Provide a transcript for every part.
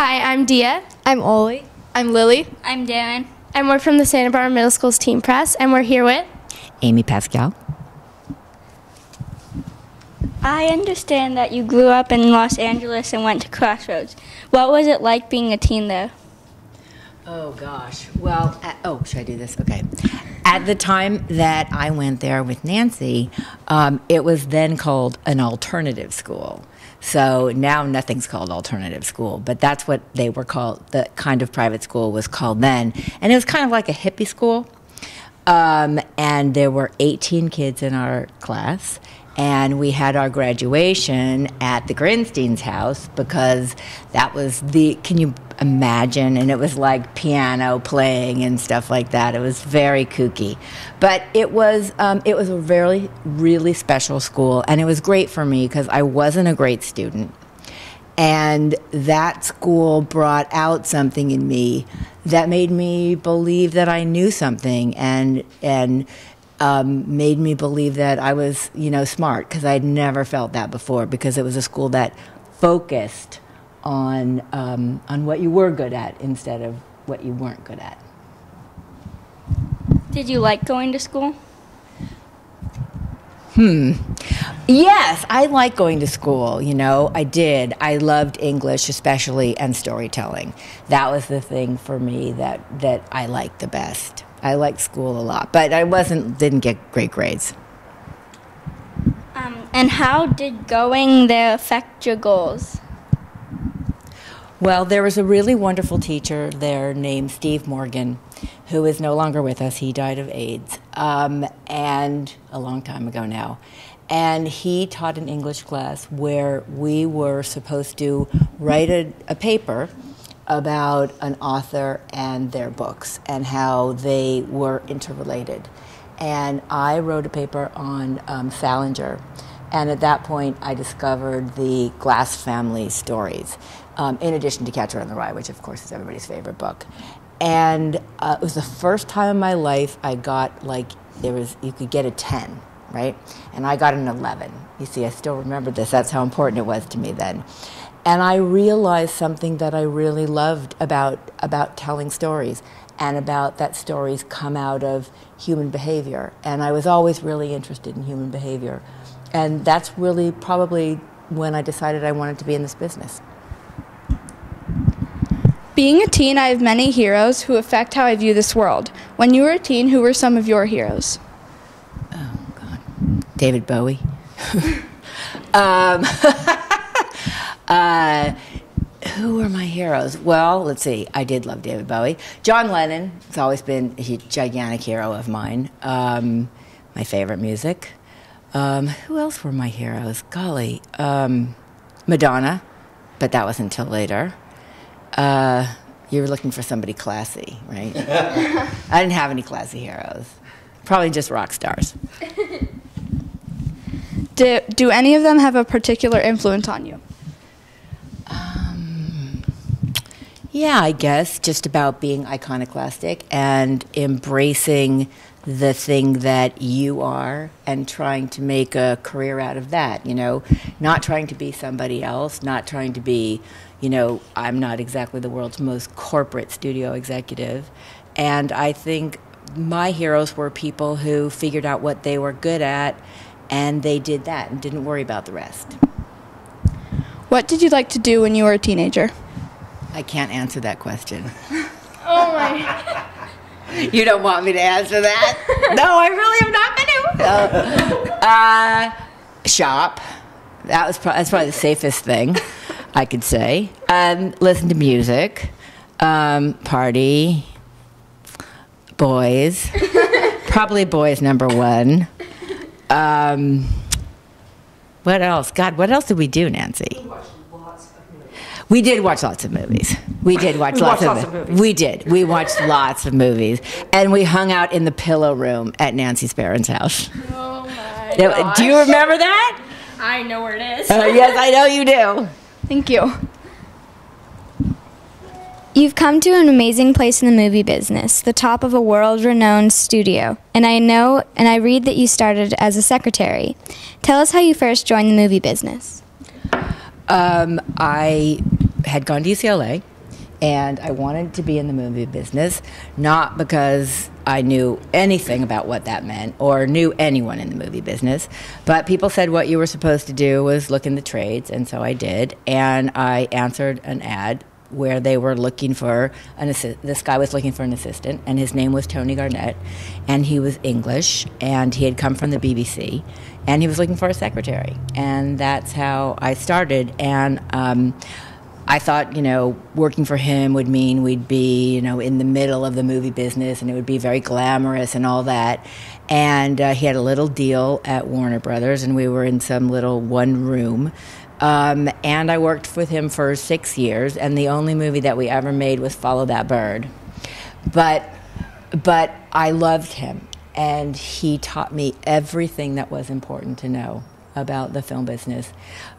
Hi, I'm Dia. I'm Oli. I'm Lily. I'm Darren. And we're from the Santa Barbara Middle School's Teen Press, and we're here with AMY PASCAL. I understand that you grew up in Los Angeles and went to Crossroads. What was it like being a teen there? Oh, gosh. Well, should I do this? Okay. At the time that I went there with Nancy, it was then called an alternative school. So now nothing's called alternative school, but that's what they were called, the kind of private school was called then. And it was kind of like a hippie school. And there were 18 kids in our class. And we had our graduation at the Grinstein's house because that was can you imagine? And it was like piano playing and stuff like that. It was very kooky. But it was a very, really special school. And it was great for me because I wasn't a great student. And that school brought out something in me that made me believe that I knew something and made me believe that I was, smart, because I'd never felt that before, because it was a school that focused on what you were good at instead of what you weren't good at. Did you like going to school? Yes, I like going to school, I did. I loved English especially and storytelling. That was the thing for me that I liked the best. I liked school a lot, but I didn't get great grades. And how did going there affect your goals? Well, there was a really wonderful teacher there named Steve Morgan, who is no longer with us. He died of AIDS, and a long time ago now. And he taught an English class where we were supposed to write a paper about an author and their books and how they were interrelated. And I wrote a paper on Salinger. And at that point, I discovered the Glass family stories, in addition to Catcher in the Rye, which of course is everybody's favorite book. And it was the first time in my life I got, you could get a 10, right? And I got an 11. You see, I still remember this. That's how important it was to me then. And I realized something that I really loved about telling stories, and about that stories come out of human behavior. And I was always really interested in human behavior. And that's really probably when I decided I wanted to be in this business. Being a teen, I have many heroes who affect how I view this world. When you were a teen, who were some of your heroes? Oh, God. David Bowie. Who were my heroes? Well, let's see. I did love David Bowie. John Lennon has always been a gigantic hero of mine. My favorite music. Who else were my heroes? Golly. Madonna, but that wasn't until later. You were looking for somebody classy, right? I didn't have any classy heroes. Probably just rock stars. Do any of them have a particular influence on you? Yeah, I guess just about being iconoclastic and embracing the thing that you are and trying to make a career out of that, not trying to be somebody else, not trying to be, I'm not exactly the world's most corporate studio executive. And I think my heroes were people who figured out what they were good at, and they did that and didn't worry about the rest. What did you like to do when you were a teenager? I can't answer that question. Oh my. You don't want me to answer that? No, I really am not going to. Shop. That's probably the safest thing I could say. Listen to music. Party. Boys. Probably boys number one. What else? God, what else did we do, Nancy? We did watch lots of movies. We watched lots of movies. We did. We watched lots of movies. And we hung out in the pillow room at Nancy's parents' house. Oh my gosh. Do you remember that? I know where it is. Yes, I know you do. Thank you. You've come to an amazing place in the movie business, the top of a world-renowned studio. And I read that you started as a secretary. Tell us how you first joined the movie business. I had gone to UCLA, and I wanted to be in the movie business, not because I knew anything about what that meant or knew anyone in the movie business, but people said what you were supposed to do was look in the trades, and so I did, and I answered an ad where they were looking for this guy was looking for an assistant, and his name was Tony Garnett, and he was English, and he had come from the BBC, and he was looking for a secretary, and that's how I started. And I thought, working for him would mean we'd be, in the middle of the movie business, and it would be very glamorous and all that. And he had a little deal at Warner Brothers, and we were in some little one room. And I worked with him for 6 years, and the only movie that we ever made was Follow That Bird. But I loved him, and he taught me everything that was important to know about the film business.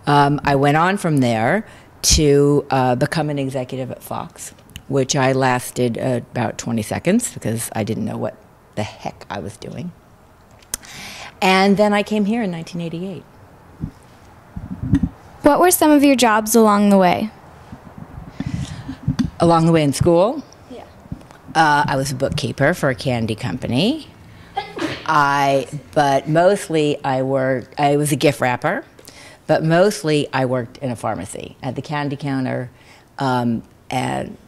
I went on from there to become an executive at Fox, which I lasted about 20 seconds because I didn't know what the heck I was doing. And then I came here in 1988. What were some of your jobs along the way? Along the way in school? Yeah. I was a bookkeeper for a candy company. But mostly I was a gift wrapper, but mostly I worked in a pharmacy at the candy counter, and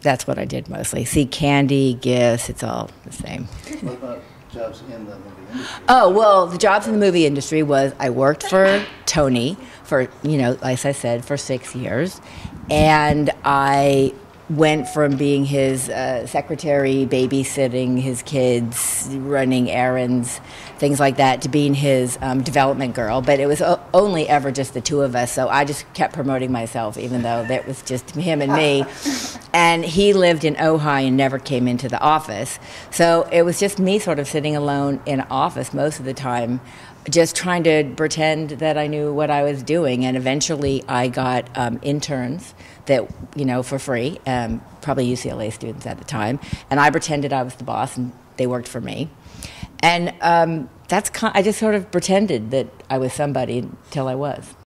that's what I did mostly. See, candy, gifts, it's all the same. What about jobs in the movie industry? Oh, well, the jobs in the movie industry was I worked for Tony for, like I said, for 6 years, and I went from being his secretary, babysitting his kids, running errands, things like that, to being his development girl. But it was only ever just the two of us, so I just kept promoting myself, even though that was just him and me. And he lived in Ojai and never came into the office. So it was just me sort of sitting alone in an office most of the time, just trying to pretend that I knew what I was doing. And eventually I got interns that, for free, probably UCLA students at the time. And I pretended I was the boss and they worked for me. And I just sort of pretended that I was somebody until I was.